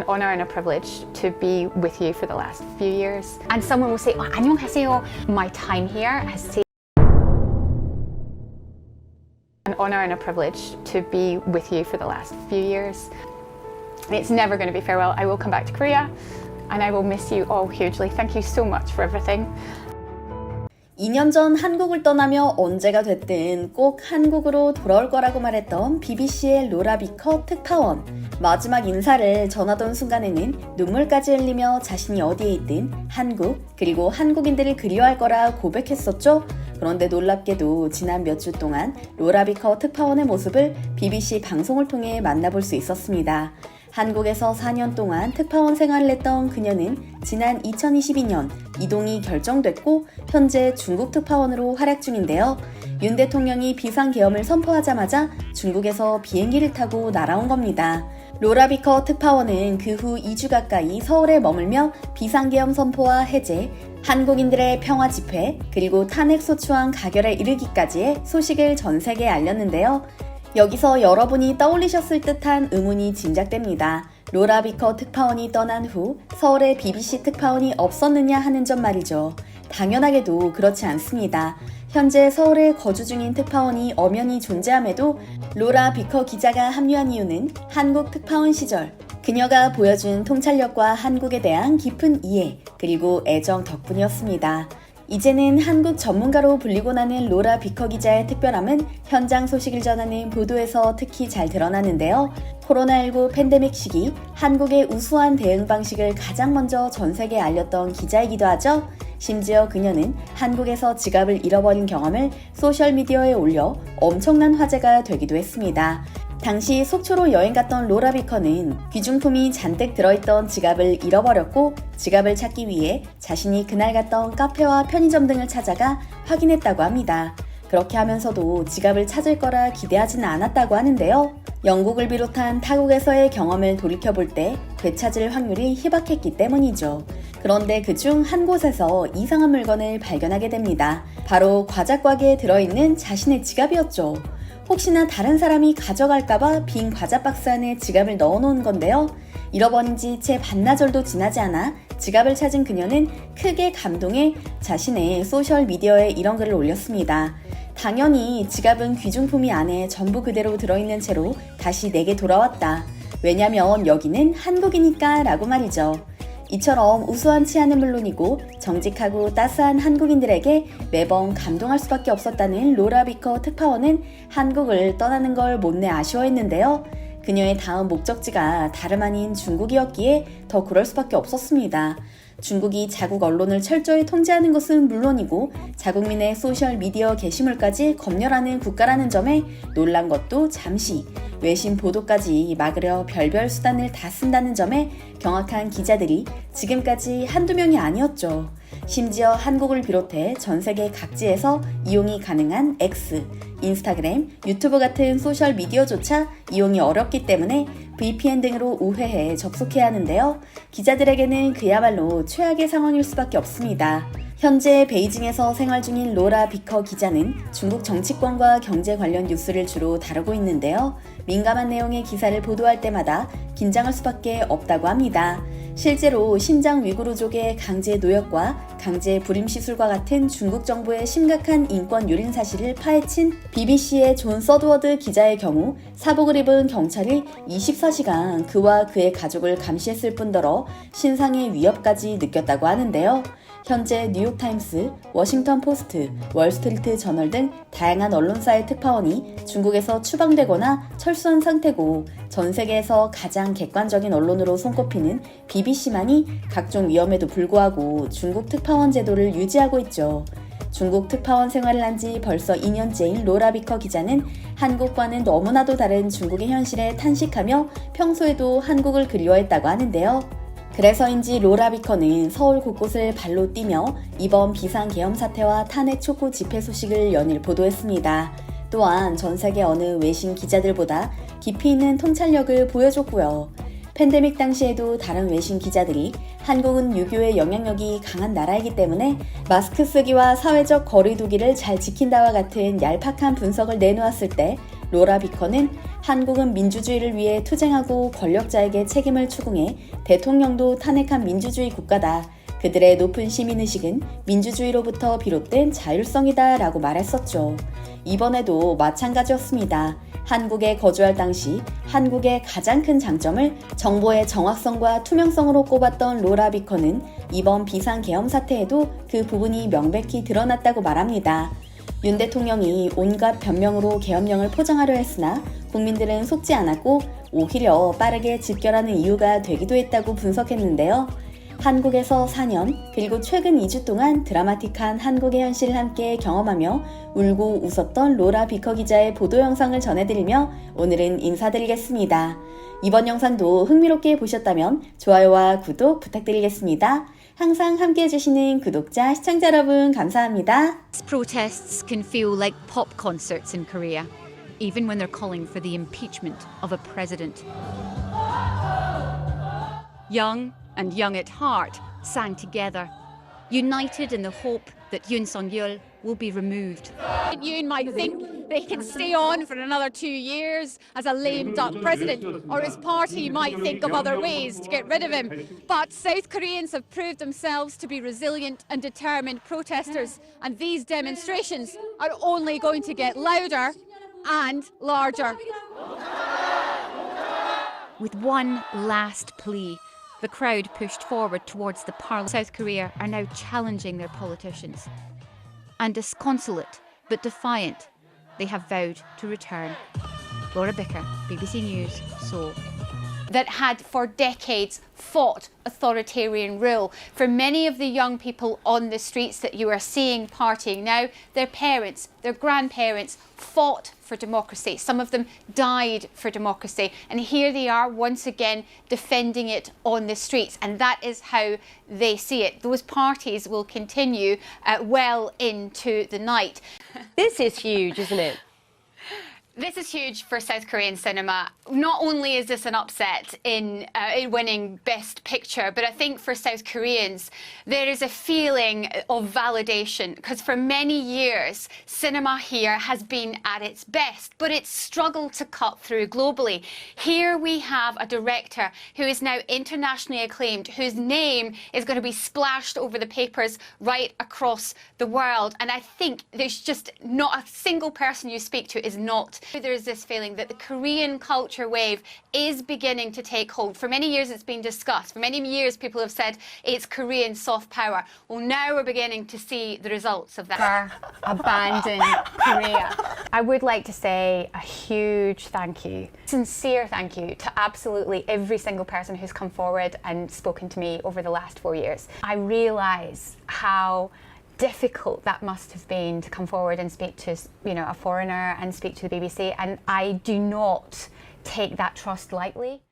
an honor and a privilege to be with you for the last few years. And someone will say, 안녕하세요. My time here has saved an honor and a privilege to be with you for the last few years. It's never going to be farewell. I will come back to Korea and I will miss you all hugely. Thank you so much for everything. 2년 전 한국을 떠나며 언제가 됐든 꼭 한국으로 돌아올 거라고 말했던 BBC의 로라 비커 특파원. 마지막 인사를 전하던 순간에는 눈물까지 흘리며 자신이 어디에 있든 한국 그리고 한국인들을 그리워할 거라 고백했었죠. 그런데 놀랍게도 지난 몇 주 동안 로라 비커 특파원의 모습을 BBC 방송을 통해 만나볼 수 있었습니다. 한국에서 4년 동안 특파원 생활을 했던 그녀는 지난 2022년 이동이 결정됐고 현재 중국 특파원으로 활약 중인데요. 윤 대통령이 비상계엄을 선포하자마자 중국에서 비행기를 타고 날아온 겁니다. 로라 비커 특파원은 그 후 2주 가까이 서울에 머물며 비상계엄 선포와 해제, 한국인들의 평화 집회, 그리고 탄핵소추안 가결에 이르기까지의 소식을 전 세계에 알렸는데요. 여기서 여러분이 떠올리셨을 듯한 의문이 짐작됩니다. 로라 비커 특파원이 떠난 후 서울에 BBC 특파원이 없었느냐 하는 점 말이죠. 당연하게도 그렇지 않습니다. 현재 서울에 거주 중인 특파원이 엄연히 존재함에도 로라 비커 기자가 합류한 이유는 한국 특파원 시절 그녀가 보여준 통찰력과 한국에 대한 깊은 이해 그리고 애정 덕분이었습니다. 이제는 한국 전문가로 불리고 나는 로라 비커 기자의 특별함은 현장 소식을 전하는 보도에서 특히 잘 드러나는데요. 코로나19 팬데믹 시기 한국의 우수한 대응 방식을 가장 먼저 전 세계에 알렸던 기자이기도 하죠. 심지어 그녀는 한국에서 지갑을 잃어버린 경험을 소셜미디어에 올려 엄청난 화제가 되기도 했습니다. 당시 속초로 여행 갔던 로라 비커는 귀중품이 잔뜩 들어있던 지갑을 잃어버렸고 지갑을 찾기 위해 자신이 그날 갔던 카페와 편의점 등을 찾아가 확인했다고 합니다. 그렇게 하면서도 지갑을 찾을 거라 기대하지는 않았다고 하는데요. 영국을 비롯한 타국에서의 경험을 돌이켜볼 때 되찾을 확률이 희박했기 때문이죠. 그런데 그중 한 곳에서 이상한 물건을 발견하게 됩니다. 바로 과자 곽에 들어있는 자신의 지갑이었죠. 혹시나 다른 사람이 가져갈까봐 빈 과자 박스 안에 지갑을 넣어놓은 건데요. 잃어버린 지 채 반나절도 지나지 않아 지갑을 찾은 그녀는 크게 감동해 자신의 소셜미디어에 이런 글을 올렸습니다. 당연히 지갑은 귀중품이 안에 전부 그대로 들어있는 채로 다시 내게 돌아왔다. 왜냐면 여기는 한국이니까 라고 말이죠. 이처럼 우수한 치안은 물론이고 정직하고 따스한 한국인들에게 매번 감동할 수밖에 없었다는 로라 비커 특파원은 한국을 떠나는 걸 못내 아쉬워했는데요. 그녀의 다음 목적지가 다름 아닌 중국이었기에 더 그럴 수밖에 없었습니다. 중국이 자국 언론을 철저히 통제하는 것은 물론이고 자국민의 소셜미디어 게시물까지 검열하는 국가라는 점에 놀란 것도 잠시, 외신 보도까지 막으려 별별 수단을 다 쓴다는 점에 경악한 기자들이 지금까지 한두 명이 아니었죠. 심지어 한국을 비롯해 전 세계 각지에서 이용이 가능한 X, 인스타그램, 유튜브 같은 소셜미디어조차 이용이 어렵기 때문에 VPN 등으로 우회해 접속해야 하는데요. 기자들에게는 그야말로 최악의 상황일 수밖에 없습니다. 현재 베이징에서 생활 중인 로라 비커 기자는 중국 정치권과 경제 관련 뉴스를 주로 다루고 있는데요. 민감한 내용의 기사를 보도할 때마다 긴장할 수밖에 없다고 합니다. 실제로 신장 위구르족의 강제 노역과 강제 불임 시술과 같은 중국 정부의 심각한 인권 유린 사실을 파헤친 BBC의 존 서드워드 기자의 경우 사복을 입은 경찰이 24시간 그와 그의 가족을 감시했을 뿐더러 신상의 위협까지 느꼈다고 하는데요. 현재 뉴욕타임스, 워싱턴 포스트, 월스트리트 저널 등 다양한 언론사의 특파원이 중국에서 추방되거나 철수한 상태고 전 세계에서 가장 객관적인 언론으로 손꼽히는 BBC만이 각종 위험에도 불구하고 중국 특파원 제도를 유지하고 있죠. 중국 특파원 생활을 한 지 벌써 2년째인 로라 비커 기자는 한국과는 너무나도 다른 중국의 현실에 탄식하며 평소에도 한국을 그리워했다고 하는데요. 그래서인지 로라 비커는 서울 곳곳을 발로 뛰며 이번 비상계엄 사태와 탄핵 촉구 집회 소식을 연일 보도했습니다. 또한 전 세계 어느 외신 기자들보다 깊이 있는 통찰력을 보여줬고요. 팬데믹 당시에도 다른 외신 기자들이 한국은 유교의 영향력이 강한 나라이기 때문에 마스크 쓰기와 사회적 거리 두기를 잘 지킨다와 같은 얄팍한 분석을 내놓았을 때 로라 비커는 한국은 민주주의를 위해 투쟁하고 권력자에게 책임을 추궁해 대통령도 탄핵한 민주주의 국가다. 그들의 높은 시민의식은 민주주의로부터 비롯된 자율성이다 라고 말했었죠. 이번에도 마찬가지였습니다. 한국에 거주할 당시 한국의 가장 큰 장점을 정보의 정확성과 투명성으로 꼽았던 로라 비커는 이번 비상계엄 사태에도 그 부분이 명백히 드러났다고 말합니다. 윤 대통령이 온갖 변명으로 계엄령을 포장하려 했으나 국민들은 속지 않았고 오히려 빠르게 집결하는 이유가 되기도 했다고 분석했는데요. 한국에서 4년, 그리고 최근 2주 동안 드라마틱한 한국의 현실을 함께 경험하며 울고 웃었던 로라 비커 기자의 보도 영상을 전해드리며 오늘은 인사드리겠습니다. 이번 영상도 흥미롭게 보셨다면 좋아요와 구독 부탁드리겠습니다. 항상 함께 해주시는 구독자, 시청자 여러분 감사합니다. Protests can feel like pop concerts in Korea, even when they're calling for the impeachment of a president. Young and young at heart sang together, united in the hope that Yoon Song-yeol will be removed. Yoon might think they can stay on for another 2 years as a lame duck president, or his party might think of other ways to get rid of him. But South Koreans have proved themselves to be resilient and determined protesters, and these demonstrations are only going to get louder and larger. With one last plea, the crowd pushed forward towards the parliament. South Korea are now challenging their politicians. And disconsolate but defiant, they have vowed to return. Laura Bicker, BBC News, Seoul. That had for decades fought authoritarian rule. For many of the young people on the streets that you are seeing partying now, their parents, their grandparents fought for democracy. Some of them died for democracy. And here they are once again defending it on the streets. And that is how they see it. Those parties will continue well into the night. This is huge, isn't it? This is huge for South Korean cinema. Not only is this an upset in winning Best Picture, but I think for South Koreans, there is a feeling of validation because for many years, cinema here has been at its best, but it's struggled to cut through globally. Here we have a director who is now internationally acclaimed, whose name is going to be splashed over the papers right across the world. And I think there's just not a single person you speak to is not. There is this feeling that the Korean culture wave is beginning to take hold. For many years it's been discussed. For many years people have said it's Korean soft power. Well, now we're beginning to see the results of that. Abandon Korea. I would like to say a huge thank you, sincere thank you to absolutely every single person who's come forward and spoken to me over the last 4 years. I realise how difficult that must have been to come forward and speak to, a foreigner and speak to the BBC, and I do not take that trust lightly.